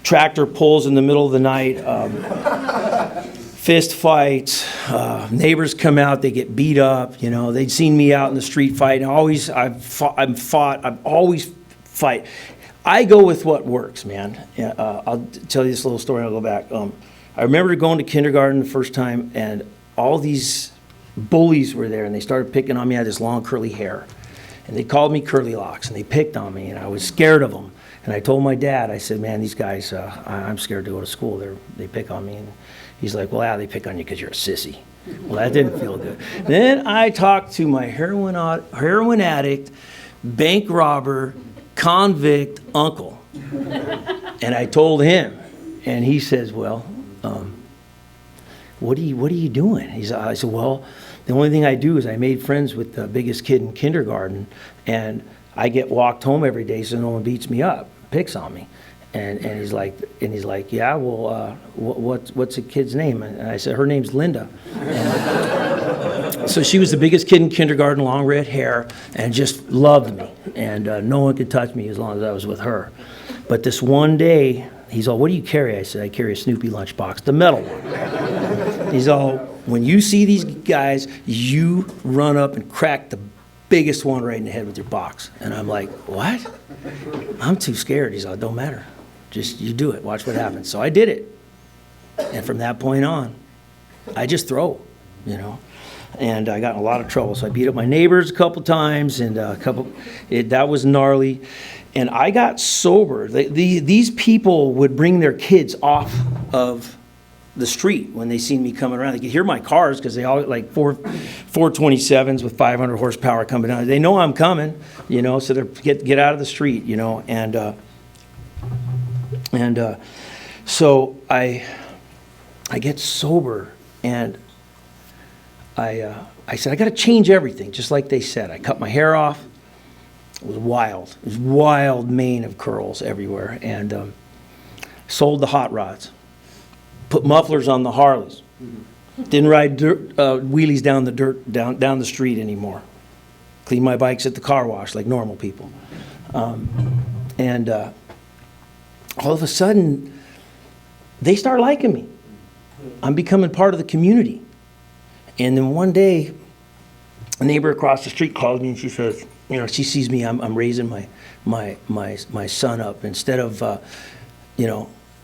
tractor pulls in the middle of the night. Fist fights. Neighbors come out. They get beat up. They'd seen me out in the street fighting. I've always fight. I go with what works, man. I'll tell you this little story. I'll go back. I remember going to kindergarten the first time, and all these bullies were there, and they started picking on me. I had this long curly hair, and they called me Curly Locks, and they picked on me, and I was scared of them. And I told my dad, I said, man, these guys, I'm scared to go to school. They pick on me. And he's like, well, yeah, they pick on you because you're a sissy. Well, that didn't feel good. Then I talked to my heroin addict, bank robber, convict uncle. And I told him, and he says, well, what are you doing? I said, well, the only thing I do is I made friends with the biggest kid in kindergarten, and I get walked home every day so no one beats me up, picks on me. And he's like, yeah, well, what's the kid's name? And I said, her name's Linda. So she was the biggest kid in kindergarten, long red hair, and just loved me. And no one could touch me as long as I was with her. But this one day, he's all, what do you carry? I said, I carry a Snoopy lunchbox, the metal one. He's all, when you see these guys, you run up and crack the biggest one right in the head with your box. And I'm like, what? I'm too scared. He's all, don't matter. Just you do it. Watch what happens. So I did it. And from that point on, I just throw, And I got in a lot of trouble. So I beat up my neighbors a couple times, and that was gnarly. And I got sober. These people would bring their kids off of the street when they seen me coming around. They could hear my cars because they all like 427s with 500 horsepower coming down. They know I'm coming, so they get out of the street, And so I get sober, and I said, I got to change everything, just like they said. I cut my hair off. It was wild. It was wild mane of curls everywhere, and sold the hot rods. Put mufflers on the Harleys. Didn't ride wheelies down the street anymore. Clean my bikes at the car wash like normal people. And all of a sudden, they start liking me. I'm becoming part of the community. And then one day, a neighbor across the street calls me and she says, she sees me, I'm raising my son up. Instead of,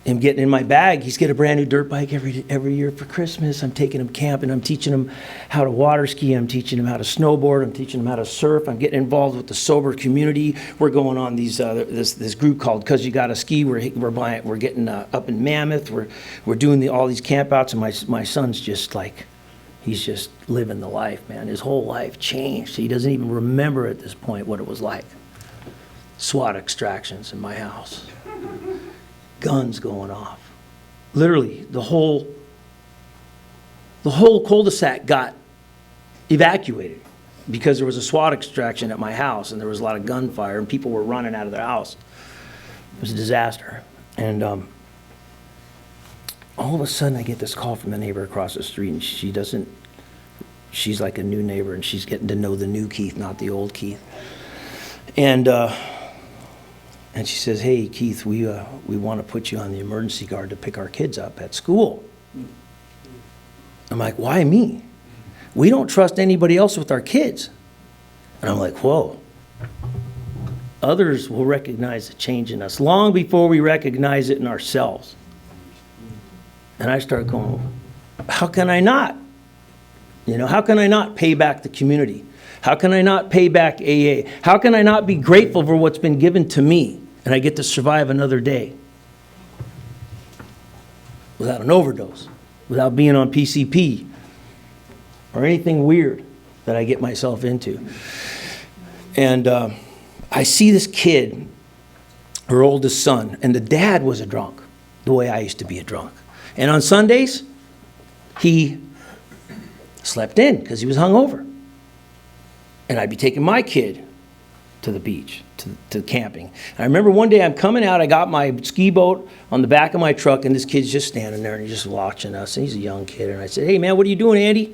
him getting in my bag, he's get a brand new dirt bike every year for Christmas. I'm taking him camping. I'm teaching him how to water ski. I'm teaching him how to snowboard. I'm teaching him how to surf. I'm getting involved with the sober community. We're going on this group called Cause You Gotta Ski. We're getting up in Mammoth. We're doing all these camp outs, and my son's just like, he's just living the life, man. His whole life changed. He doesn't even remember at this point what it was like. SWAT extractions in my house. Guns going off. Literally, the whole cul-de-sac got evacuated because there was a SWAT extraction at my house, and there was a lot of gunfire, and people were running out of their house. It was a disaster. And all of a sudden, I get this call from the neighbor across the street, and she's like a new neighbor, and she's getting to know the new Keith, not the old Keith. And she says, hey, Keith, we want to put you on the emergency guard to pick our kids up at school. I'm like, why me? We don't trust anybody else with our kids. And I'm like, whoa. Others will recognize the change in us long before we recognize it in ourselves. And I start going, how can I not? How can I not pay back the community? How can I not pay back AA? How can I not be grateful for what's been given to me, and I get to survive another day without an overdose, without being on PCP or anything weird that I get myself into? And I see this kid, her oldest son, and the dad was a drunk, the way I used to be a drunk. And on Sundays, he slept in because he was hungover. and I'd be taking my kid to the beach, to camping. And I remember one day I'm coming out, I got my ski boat on the back of my truck, and this kid's just standing there, and he's just watching us, and he's a young kid. And I said, hey, man, what are you doing, Andy?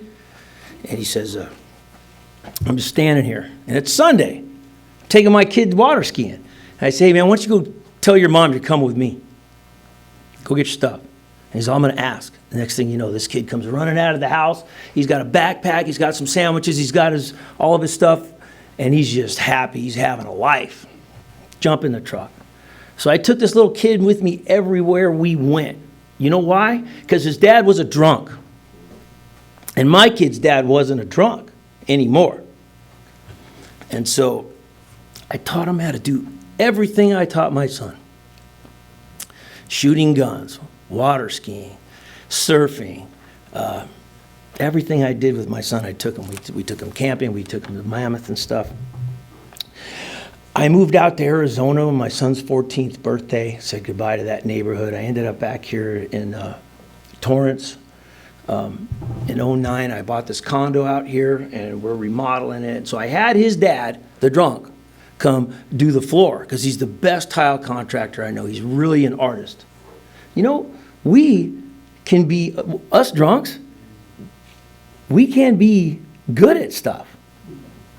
And he says, I'm just standing here. And it's Sunday, taking my kid water skiing. And I say, hey, man, why don't you go tell your mom to come with me? Go get your stuff. And he says, I'm going to ask. The next thing you know, this kid comes running out of the house. He's got a backpack. He's got some sandwiches. He's got all of his stuff. And he's just happy. He's having a life. Jump in the truck. So I took this little kid with me everywhere we went. You know why? Because his dad was a drunk. And my kid's dad wasn't a drunk anymore. And so I taught him how to do everything I taught my son. Shooting guns, water skiing, surfing, everything I did with my son, I took him. We took him camping, we took him to Mammoth and stuff. I moved out to Arizona on my son's 14th birthday, said goodbye to that neighborhood. I ended up back here in Torrance. In 2009, I bought this condo out here, and we're remodeling it. So I had his dad, the drunk, come do the floor, because he's the best tile contractor I know. He's really an artist. You know, we can be, us drunks, we can be good at stuff.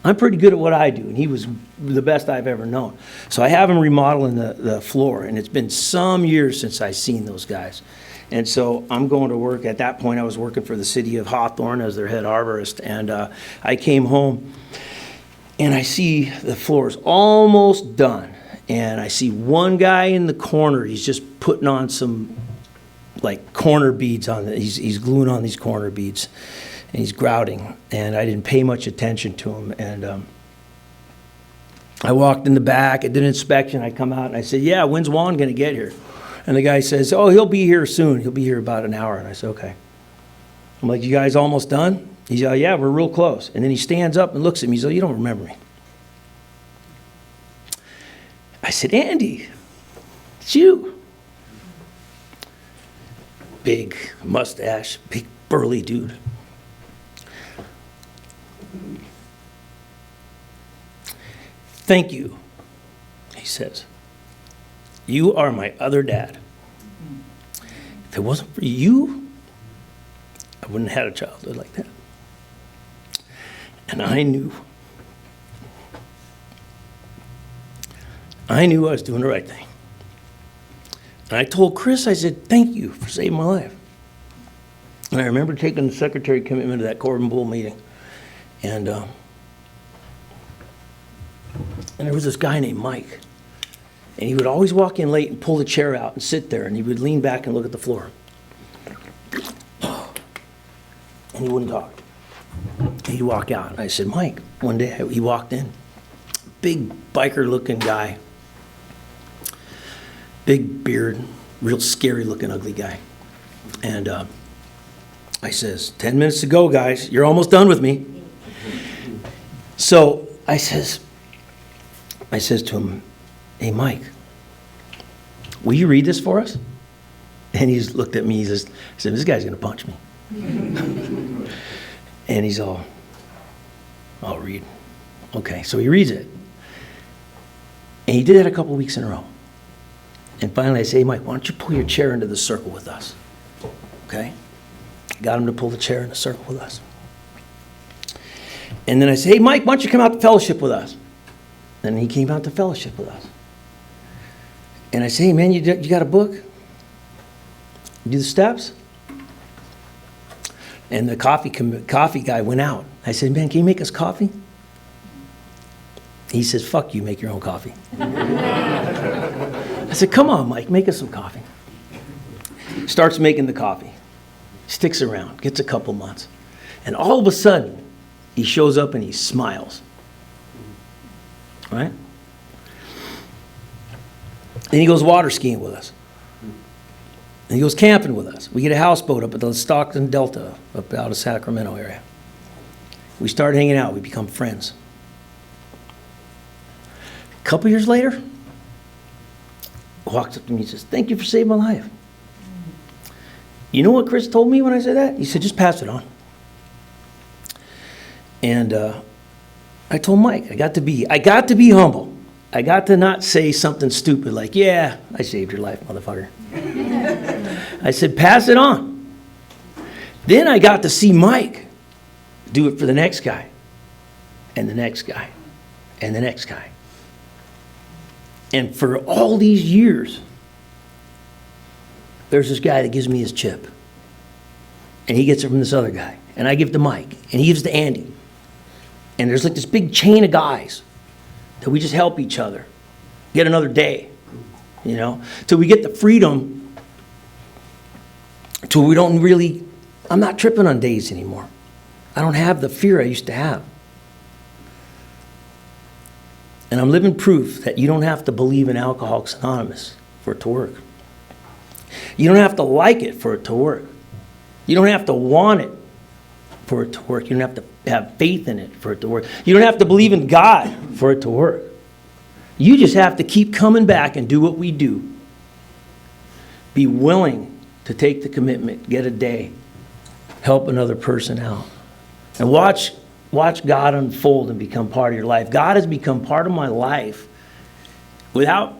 I'm pretty good at what I do, and he was the best I've ever known. So I have him remodeling the floor, and it's been some years since I've seen those guys. And so I'm going to work. At that point, I was working for the city of Hawthorne as their head arborist, and I came home, and I see the floor's almost done, and I see one guy in the corner. He's just putting on some, like, corner beads on it. He's gluing on these corner beads. And he's grouting, and I didn't pay much attention to him. And I walked in the back, I did an inspection, I come out, and I said, yeah, when's Juan gonna get here? And the guy says, oh, he'll be here soon. He'll be here about an hour. And I said, okay. I'm like, you guys almost done? He's like, yeah, we're real close. And then he stands up and looks at me, he's like, you don't remember me. I said, Andy, it's you. Big mustache, big burly dude. Thank you, he says. You are my other dad. If it wasn't for you, I wouldn't have had a childhood like that. And I knew I was doing the right thing. And I told Chris, I said, thank you for saving my life. And I remember taking the secretary commitment to that Corbin Bull meeting. And there was this guy named Mike. And he would always walk in late and pull the chair out and sit there. And he would lean back and look at the floor. And he wouldn't talk. And he'd walk out. And I said, Mike, one day he walked in. Big biker-looking guy. Big beard, real scary-looking ugly guy. And I says, 10 minutes to go, guys. You're almost done with me. So I says to him, hey, Mike, will you read this for us? And he's looked at me, he said, this guy's going to punch me. And he's all, I'll read. Okay, so he reads it. And he did that a couple weeks in a row. And finally I say, hey, Mike, why don't you pull your chair into the circle with us? Okay? Got him to pull the chair in the circle with us. And then I say, hey, Mike, why don't you come out to fellowship with us? And he came out to fellowship with us. And I say, hey, man, you got a book? You do the steps? And the coffee guy went out. I said, man, can you make us coffee? He says, fuck you, make your own coffee. I said, come on, Mike, make us some coffee. Starts making the coffee. Sticks around, gets a couple months. And all of a sudden, he shows up and he smiles. Right? And he goes water skiing with us. And he goes camping with us. We get a houseboat up at the Stockton Delta, up out of Sacramento area. We start hanging out. We become friends. A couple years later, he walks up to me and says, thank you for saving my life. You know what Chris told me when I said that? He said, just pass it on. And I told Mike, I got to be humble. I got to not say something stupid like, yeah, I saved your life, motherfucker. I said, pass it on. Then I got to see Mike do it for the next guy, and the next guy, and the next guy. And for all these years, there's this guy that gives me his chip. And he gets it from this other guy. And I give it to Mike. And he gives it to Andy. And there's like this big chain of guys that we just help each other get another day, you know, till we get the freedom, till we don't really, I'm not tripping on days anymore. I don't have the fear I used to have. And I'm living proof that you don't have to believe in Alcoholics Anonymous for it to work. You don't have to like it for it to work. You don't have to want it for it to work. You don't have to have faith in it for it to work. You don't have to believe in God for it to work. You just have to keep coming back and do what we do. Be willing to take the commitment, get a day, help another person out. And watch God unfold and become part of your life. God has become part of my life without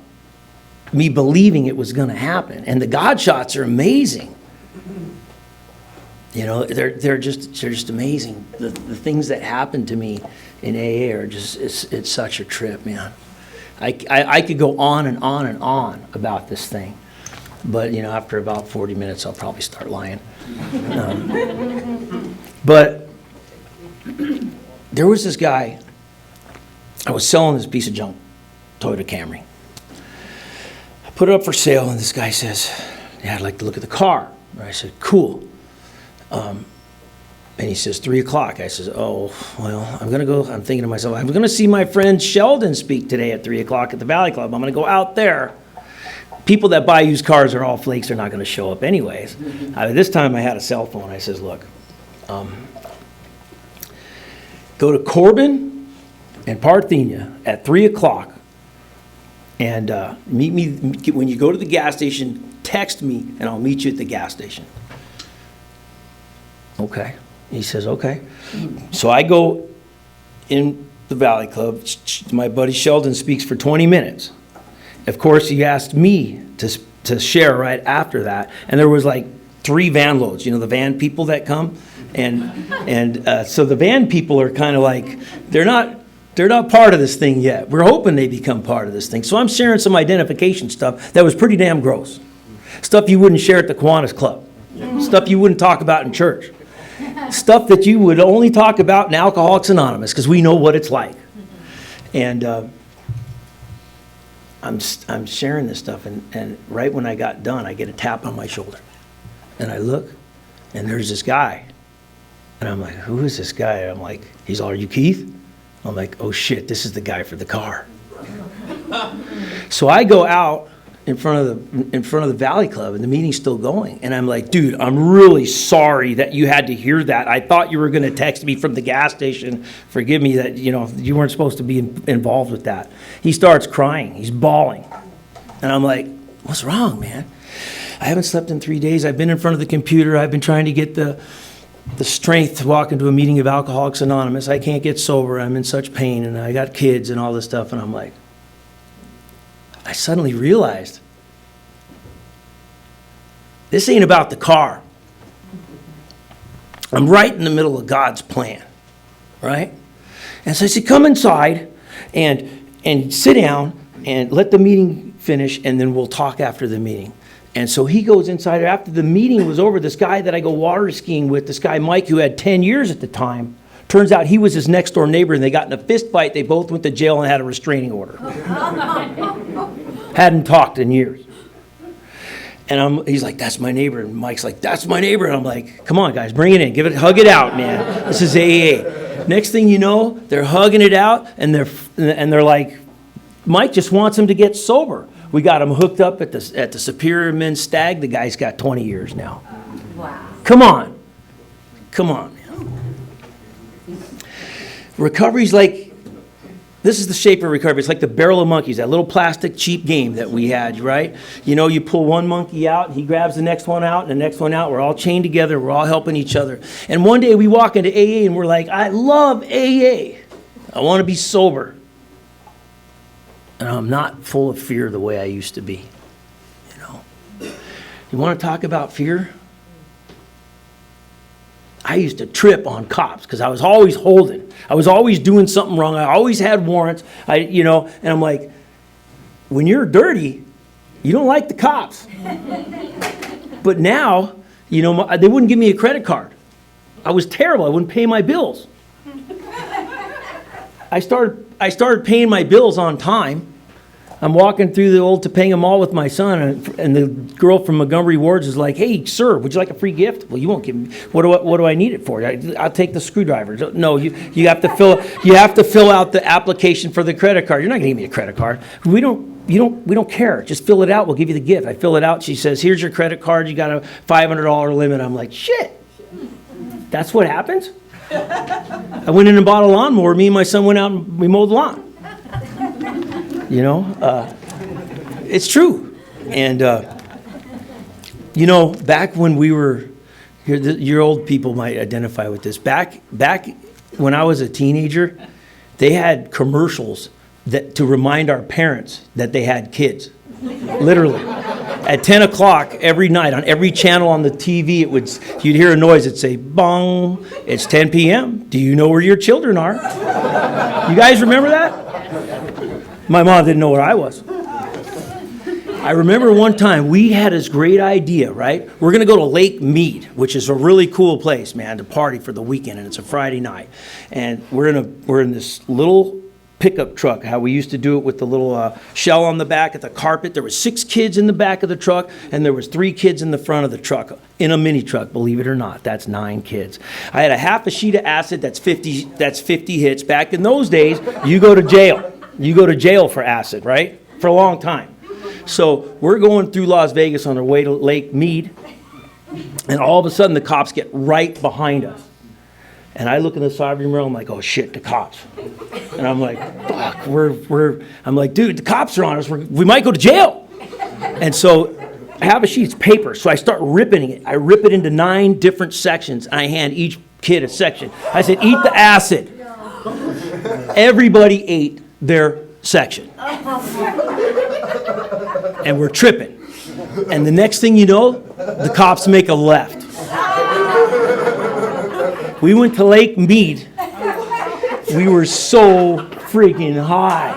me believing it was going to happen. And the God shots are amazing. You know, they're just amazing. The things that happen to me in AA are just, it's such a trip, man. I could go on and on and on about this thing. But, you know, after about 40 minutes, I'll probably start lying. But there was this guy, I was selling this piece of junk, Toyota Camry. I put it up for sale, and this guy says, yeah, I'd like to look at the car. And I said, cool. And he says, 3 o'clock. I says, oh, well, I'm going to go. I'm thinking to myself, I'm going to see my friend Sheldon speak today at 3 o'clock at the Valley Club. I'm going to go out there. People that buy used cars are all flakes. They're not going to show up anyways. This time I had a cell phone. I says, look, go to Corbin and Parthenia at 3 o'clock and meet me. When you go to the gas station, text me and I'll meet you at the gas station. Okay. He says, okay. So I go in the Valley Club. My buddy Sheldon speaks for 20 minutes. Of course, he asked me to share right after that. And there was like 3 van loads, you know, the van people that come. And so the van people are kind of like, they're not part of this thing yet. We're hoping they become part of this thing. So I'm sharing some identification stuff that was pretty damn gross. Stuff you wouldn't share at the Kiwanis Club. Stuff you wouldn't talk about in church. Stuff that you would only talk about in Alcoholics Anonymous because we know what it's like. And I'm sharing this stuff, and right when I got done, I get a tap on my shoulder. And I look, and there's this guy. And I'm like, who is this guy? I'm like, he's all, are you Keith? I'm like, oh shit, this is the guy for the car. So I go out in front of the Valley Club, and the meeting's still going. And I'm like, dude, I'm really sorry that you had to hear that. I thought you were going to text me from the gas station. Forgive me that, you know, you weren't supposed to be involved with that. He starts crying. He's bawling. And I'm like, what's wrong, man? I haven't slept in 3 days. I've been in front of the computer. I've been trying to get the strength to walk into a meeting of Alcoholics Anonymous. I can't get sober. I'm in such pain, and I got kids and all this stuff. And I'm like, I suddenly realized this ain't about the car. I'm right in the middle of God's plan, right? And so I said, come inside and sit down and let the meeting finish, and then we'll talk after the meeting. And so he goes inside. After the meeting was over, this guy that I go water skiing with, this guy Mike, who had 10 years at the time, turns out he was his next door neighbor, and they got in a fist fight. They both went to jail and had a restraining order. Hadn't talked in years. And he's like, that's my neighbor. And Mike's like, that's my neighbor. And I'm like, come on, guys, bring it in. Hug it out, man. This is AA. Next thing you know, they're hugging it out, and they're like, Mike just wants him to get sober. We got him hooked up at the Superior Men's Stag. The guy's got 20 years now. Wow. Come on, man. Recovery's like, this is the shape of recovery. It's like the barrel of monkeys, that little plastic cheap game that we had, right? You know, you pull one monkey out, he grabs the next one out, and the next one out. We're all chained together. We're all helping each other. And one day we walk into AA, and we're like, I love AA. I want to be sober. And I'm not full of fear the way I used to be. You know, you want to talk about fear? I used to trip on cops because I was always holding. I was always doing something wrong. I always had warrants. And I'm like, when you're dirty, you don't like the cops. But now, they wouldn't give me a credit card. I was terrible. I wouldn't pay my bills. I started paying my bills on time. I'm walking through the old Topanga Mall with my son, and the girl from Montgomery Wards is like, "Hey, sir, would you like a free gift?" Well, you won't give me. What do I need it for? I'll take the screwdriver. No, you have to fill out the application for the credit card. You're not going to give me a credit card. We don't care. Just fill it out. We'll give you the gift. I fill it out. She says, "Here's your credit card. You got a $500 limit." I'm like, "Shit, that's what happens." I went in and bought a lawnmower. Me and my son went out and we mowed the lawn. It's true. And, back when we were, your old people might identify with this. Back when I was a teenager, they had commercials to remind our parents that they had kids. Literally. At 10 o'clock every night, on every channel on the TV, you'd hear a noise. It'd say, "Bong, it's 10 p.m. Do you know where your children are?" You guys remember that? My mom didn't know where I was. I remember one time we had this great idea, right? We're going to go to Lake Mead, which is a really cool place, man, to party for the weekend, and it's a Friday night. And we're in this little pickup truck, how we used to do it with the little shell on the back of the carpet. There was 6 kids in the back of the truck, and there was 3 kids in the front of the truck, in a mini truck, believe it or not. That's 9 kids. I had a half a sheet of acid. That's 50 hits. Back in those days, you go to jail. You go to jail for acid, right? For a long time. So we're going through Las Vegas on our way to Lake Mead, and all of a sudden the cops get right behind us. And I look in the side mirror, I'm like, "Oh shit, the cops." And I'm like, "Fuck, I'm like, dude, the cops are on us. We might go to jail." And so I have a sheet of paper, so I start ripping it. I rip it into 9 different sections, and I hand each kid a section. I said, "Eat the acid." Everybody ate their section. And we're tripping. And the next thing you know, the cops make a left. We went to Lake Mead. We were so freaking high.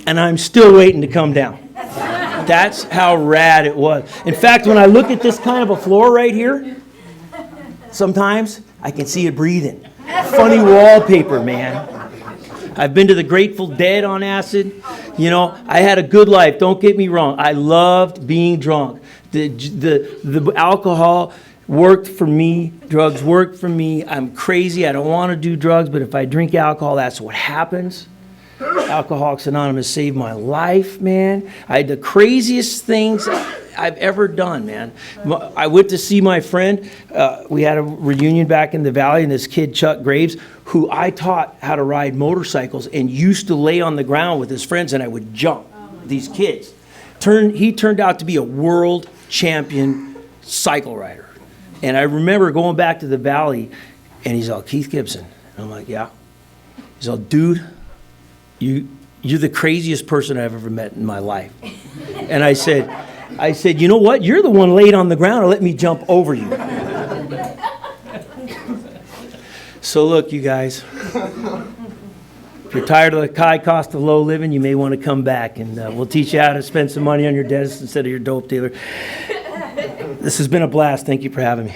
And I'm still waiting to come down. That's how rad it was. In fact, when I look at this kind of a floor right here, sometimes I can see it breathing. Funny wallpaper, man. I've been to the Grateful Dead on acid. I had a good life. Don't get me wrong. I loved being drunk. The alcohol worked for me. Drugs worked for me. I'm crazy. I don't want to do drugs, but if I drink alcohol, that's what happens. Alcoholics Anonymous saved my life, man. I had the craziest things I've ever done, man. I went to see my friend. We had a reunion back in the valley, and this kid, Chuck Graves, who I taught how to ride motorcycles and used to lay on the ground with his friends, and I would jump these kids. He turned out to be a world champion cycle rider. And I remember going back to the valley, and he's all, "Keith Gibson." And I'm like, "Yeah." He's all, "Dude, you're the craziest person I've ever met in my life." And I said, "You know what? You're the one laid on the ground and let me jump over you." So look, you guys, if you're tired of the high cost of low living, you may want to come back, and we'll teach you how to spend some money on your dentist instead of your dope dealer. This has been a blast. Thank you for having me.